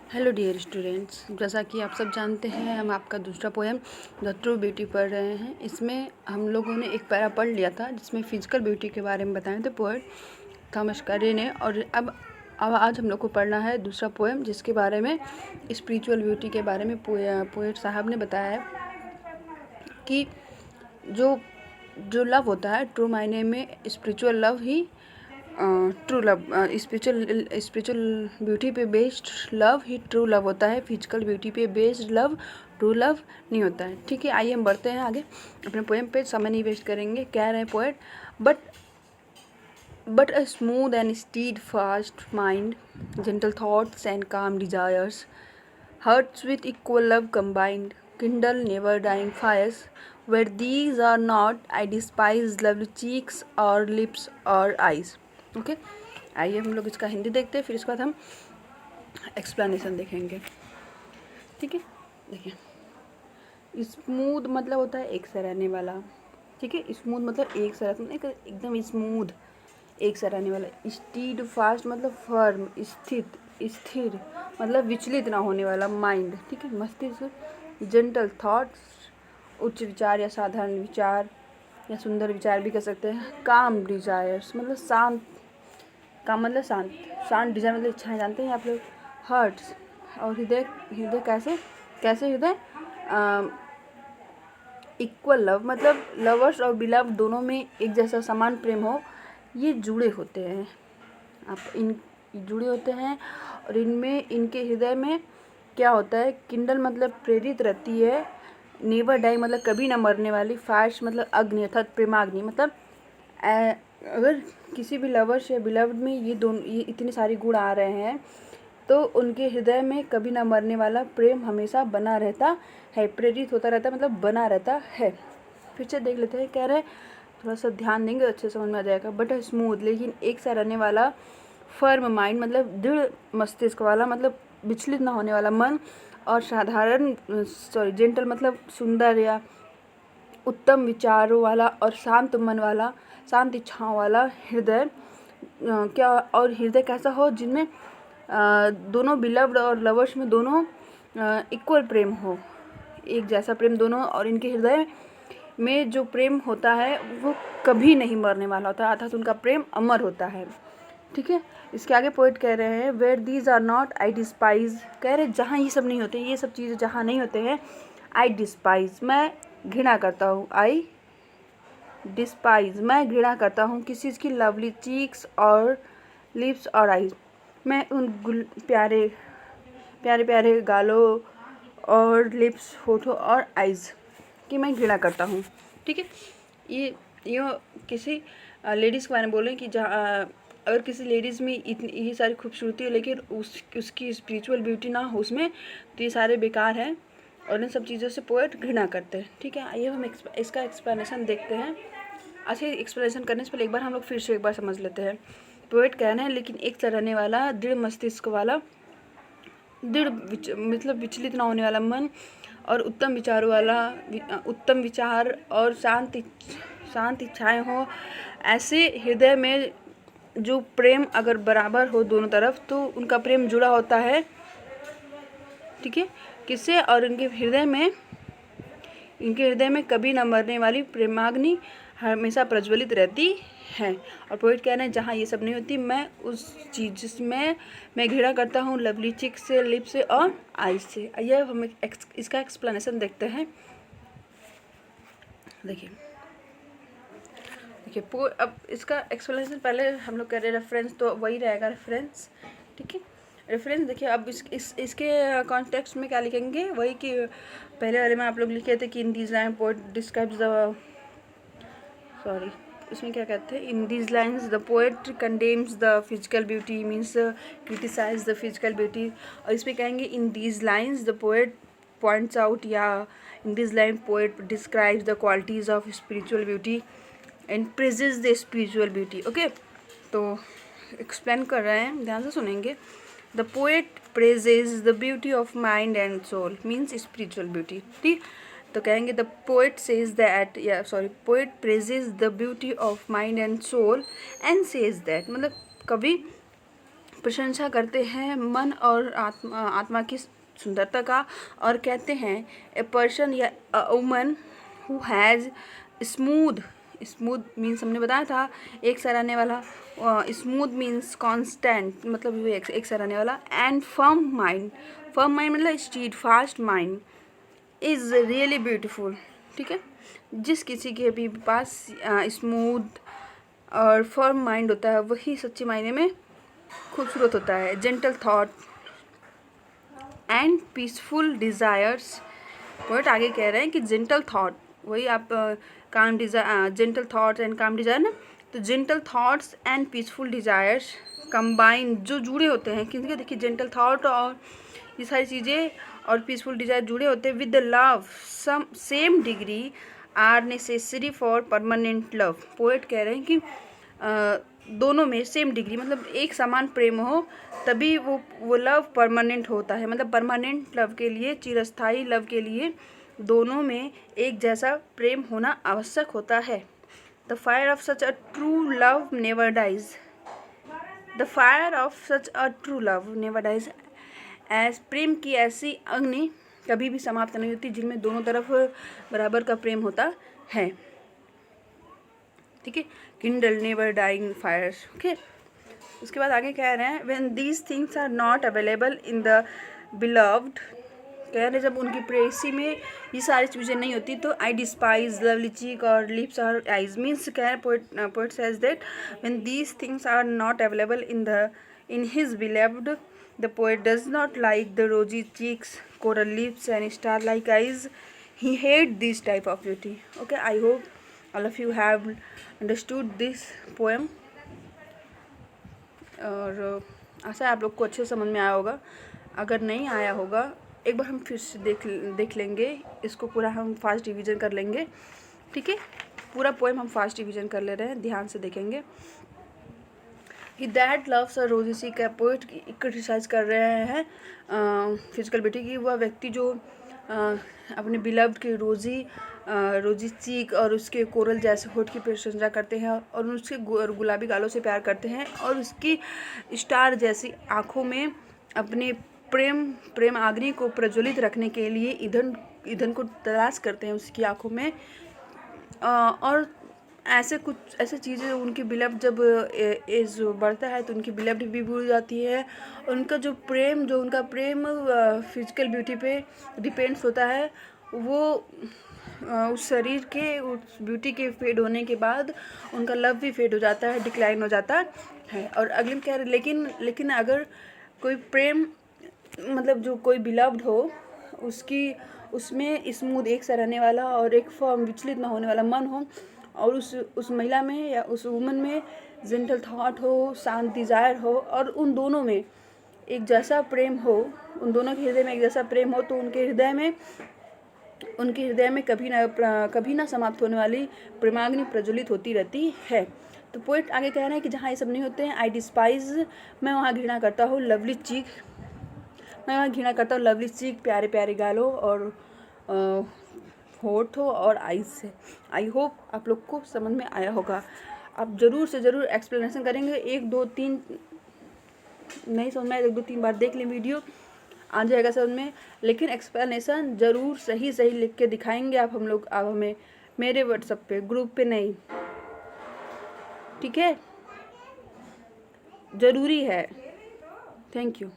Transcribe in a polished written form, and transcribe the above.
Hello dear students, जैसा कि आप सब जानते हैं हम आपका दूसरा पोएम द ट्रू ब्यूटी पढ़ रहे हैं। इसमें हम लोगों ने एक पैरा पढ़ लिया था जिसमें फिजिकल ब्यूटी के बारे में बताए थे पोएट थॉमस कैरी ने। और अब आज हम लोग को पढ़ना है दूसरा पोएम जिसके बारे में स्पिरिचुअल ब्यूटी के बारे में पोएट साहब ने बताया है कि जो जो लव होता है ट्रू मायने में स्पिरिचुअल लव ही ट्रू लव स्पिरिचुअल ब्यूटी पे बेस्ड लव ही ट्रू लव होता है। फिजिकल ब्यूटी पे बेस्ड लव ट्रू लव नहीं होता है। ठीक है, आइए हम बढ़ते हैं आगे अपने पोएम पे, समय नहीं वेस्ट करेंगे। कह रहे हैं poet, but a smooth and stead fast mind, gentle thoughts and calm desires, hearts with equal love combined, kindle never dying fires. Where these are not, I despise lovely cheeks or lips or eyes. Okay, आइए हम लोग इसका हिंदी देखते हैं, फिर इसके बाद हम एक्सप्लेनेशन देखेंगे। ठीक है, देखिए स्मूथ मतलब होता है एक सा रहने वाला। ठीक है, स्मूथ मतलब एक सा रहता है, एकदम स्मूथ एक सा रहने वाला। स्टीड फास्ट मतलब फर्म स्थिर मतलब विचलित ना होने वाला माइंड। ठीक है, मस्तिष्क। जेंटल थॉट्स उच्च विचार या साधारण विचार या सुंदर विचार भी कह सकते हैं। काम डिजायर्स मतलब शांत, काम मतलब शांत डिजायर मतलब इच्छाएं, जानते हैं आप लोग। हर्ट्स और हृदय, हृदय कैसे हृदय इक्वल लव मतलब लवर्स और बिलव दोनों में एक जैसा समान प्रेम हो, ये जुड़े होते हैं। आप इन जुड़े होते हैं और इनमें इनके हृदय में क्या होता है। किंडल मतलब प्रेरित रहती है। नेवर डाई मतलब कभी ना मरने वाली। फायर्स मतलब अग्नि अर्थात प्रेमाग्नि। मतलब अगर किसी भी लवर्स या बिलव्ड में ये इतने सारे गुण आ रहे हैं तो उनके हृदय में कभी ना मरने वाला प्रेम हमेशा बना रहता है। प्रेरित होता रहता है मतलब बना रहता है। फिर से देख लेते हैं, कह रहे थोड़ा सा ध्यान देंगे अच्छे समझ में आ जाएगा। बट स्मूथ लेकिन एक सा रहने वाला। फर्म माइंड मतलब दृढ़ मस्तिष्क वाला मतलब विचलित ना होने वाला मन। और जेंटल मतलब सुंदर या उत्तम विचारों वाला। और शांत मन वाला, शांत इच्छाओं वाला हृदय। क्या और हृदय कैसा हो जिनमें दोनों बिलव्ड और लवर्स में दोनों इक्वल प्रेम हो, एक जैसा प्रेम दोनों। और इनके हृदय में जो प्रेम होता है वो कभी नहीं मरने वाला होता है, अर्थात उनका प्रेम अमर होता है। ठीक है, इसके आगे पोइट कह रहे हैं, where these are not I despise, कह रहे जहाँ ये सब नहीं होते, ये सब चीज़ें जहाँ नहीं होते हैं, आई डिस्पाइज मैं घृणा करता हूँ। आई डिस्पाइज मैं घृणा करता हूँ किसी चीज़ की लवली चीक्स और लिप्स और आईज, मैं उन प्यारे प्यारे प्यारे गालों और लिप्स होठों और आइज़ की मैं घृणा करता हूँ। ठीक है, ये किसी लेडीज़ के बारे में बोल रहे हैं कि जहाँ अगर किसी लेडीज़ में इतनी ये सारी खूबसूरती हो लेकिन उसकी स्पिरिचुअल ब्यूटी ना हो उसमें, तो ये सारे बेकार हैं और इन सब चीज़ों से पोएट घृणा करते हैं। ठीक है, आइए हम इसका एक्सप्लेनेशन देखते हैं। अच्छा, एक्सप्लेनेशन करने से पहले एक बार हम लोग फिर से एक बार समझ लेते हैं। पोएट कहना है लेकिन एक सा रहने वाला, दृढ़ मस्तिष्क वाला, मतलब विचलित ना होने वाला मन और उत्तम विचारों वाला, उत्तम विचार और शांत इच्छाएं हो, ऐसे हृदय में जो प्रेम अगर बराबर हो दोनों तरफ तो उनका प्रेम जुड़ा होता है। ठीक है, किससे? और इनके हृदय में कभी न मरने वाली प्रेमाग्नि हमेशा प्रज्वलित रहती है। और पोइट कह रहे हैं जहाँ ये सब नहीं होती, मैं उस चीज़ जिसमें मैं घृणा करता हूँ लवली चिक से, लिप से और आइज से। आइए हम इसका एक्सप्लेनेशन देखते हैं। देखिए अब इसका एक्सप्लेनेशन पहले हम लोग कह रहे हैं, रेफरेंस तो वही रहेगा रेफरेंस। ठीक है, रेफरेंस देखिए अब इसके कॉन्टेक्स्ट में क्या लिखेंगे, वही कि पहले वाले में आप लोग लिखे थे कि in these line poet describes the इसमें क्या कहते हैं, in these lines the poet condemns the physical beauty, means criticise the physical beauty. और इसमें कहेंगे in these lines the poet points out, या in this line poet describes the qualities of spiritual beauty and praises the spiritual beauty. Okay, तो explain कर रहे हैं, ध्यान से सुनेंगे। The poet praises the beauty of mind and soul, means spiritual beauty. ठीक, तो कहेंगे the poet says that, poet praises the beauty of mind and soul and says that, मतलब कवि प्रशंसा करते हैं मन और आत्मा की सुंदरता का, और कहते हैं ए पर्सन या a woman who has smooth, smooth means हमने बताया था एक सराहने वाला, स्मूथ मीन्स कांस्टेंट मतलब वो एक सराहने वाला, and firm mind, firm mind मतलब steadfast mind is really beautiful. ठीक है, जिस किसी के भी पास स्मूथ और फर्म माइंड होता है वही सच्चे मायने में खूबसूरत होता है। Gentle thought and peaceful desires, poet आगे कह रहे हैं कि जेंटल थॉट, वही आप काम डिज़ायर, जेंटल थॉट्स एंड काम डिज़ायर ना, तो gentle thoughts and peaceful desires combine जो जुड़े होते हैं, क्योंकि देखिए जेंटल थॉट और ये सारी चीज़ें और पीसफुल डिज़ायर जुड़े होते हैं with the love some same degree are necessary for permanent love. Poet कह रहे हैं कि दोनों में सेम डिग्री मतलब एक समान प्रेम हो तभी वो लव परमानेंट होता है, मतलब परमानेंट लव के लिए, चिरस्थायी लव के लिए दोनों में एक जैसा प्रेम होना आवश्यक होता है। The fire of such a true love never dies, the fire of such a true love never dies, एस प्रेम की ऐसी अग्नि कभी भी समाप्त नहीं होती जिनमें दोनों तरफ बराबर का प्रेम होता है। ठीक है, kindle never dying fires. Okay, उसके बाद आगे कह रहे हैं when these things are not available in the beloved, कह रहे हैं जब उनकी प्रेयसी में ये सारी चीज़ें नहीं होती तो आई डिस्पाइज लवली चीक और लिप्स और आइज, मीन्स कह रहे हैं poet says that when these things are not available in his beloved the poet does not like the rosy cheeks, coral lips and star like eyes. He hates this type of beauty. Okay, I hope all of you have understood this poem और आशा है आप लोग को अच्छे समझ में आया होगा। अगर नहीं आया होगा एक बार हम फिर से देख लेंगे इसको, पूरा हम फास्ट रिवीजन कर लेंगे। ठीक है, पूरा पोएम हम फास्ट रिवीजन कर ले रहे हैं, ध्यान से देखेंगे। ही दैट लव्स अ रोजी सी, का पोएट क्रिटिसाइज कर रहे हैं फिजिकल ब्यूटी की, वह व्यक्ति जो अपने बिलव्ड की रोजी चीक और उसके कोरल जैसे होठ की प्रशंसा करते हैं और उसके गुलाबी गालों से प्यार करते हैं और उसकी स्टार जैसी आँखों में अपने प्रेम अग्नि को प्रज्वलित रखने के लिए ईंधन को तलाश करते हैं उसकी आँखों में। और ऐसे चीज़ें उनकी बिलव्ड जब एज बढ़ता है तो उनकी बिलव्ड भी भूल जाती है। उनका उनका प्रेम फिजिकल ब्यूटी पे डिपेंड्स होता है, वो उस शरीर के उस ब्यूटी के फेड होने के बाद उनका लव भी फेड हो जाता है, डिक्लाइन हो जाता है। और अगले में कह रहे लेकिन अगर कोई प्रेम मतलब जो कोई बिलव्ड हो उसमें स्मूथ एक सा रहने वाला और एक फॉर्म विचलित ना होने वाला मन हो और उस महिला में या उस वुमन में जेंटल थॉट हो, शांत डिज़ायर हो और उन दोनों में एक जैसा प्रेम हो, उन दोनों के हृदय में एक जैसा प्रेम हो तो उनके हृदय में कभी ना समाप्त होने वाली प्रेमाग्नि प्रज्वलित होती रहती है। तो पोएट आगे कह रहे हैं कि जहाँ ये सब नहीं होते हैं, आई डिस्पाइज, मैं वहाँ घृणा करता हूँ लवली चीक, प्यारे प्यारे गालों और होठ हो और आइज से। आई होप आप लोग को समझ में आया होगा। आप ज़रूर से ज़रूर एक्सप्लेनेशन करेंगे, 1 2 3 नहीं समझ में आया 1 2 3 बार देख लें, वीडियो आ जाएगा समझ में, लेकिन एक्सप्लेनेशन ज़रूर सही लिख के दिखाएंगे आप हमें मेरे व्हाट्सएप पे, ग्रुप पे नहीं। ठीक है, ज़रूरी है। Thank you.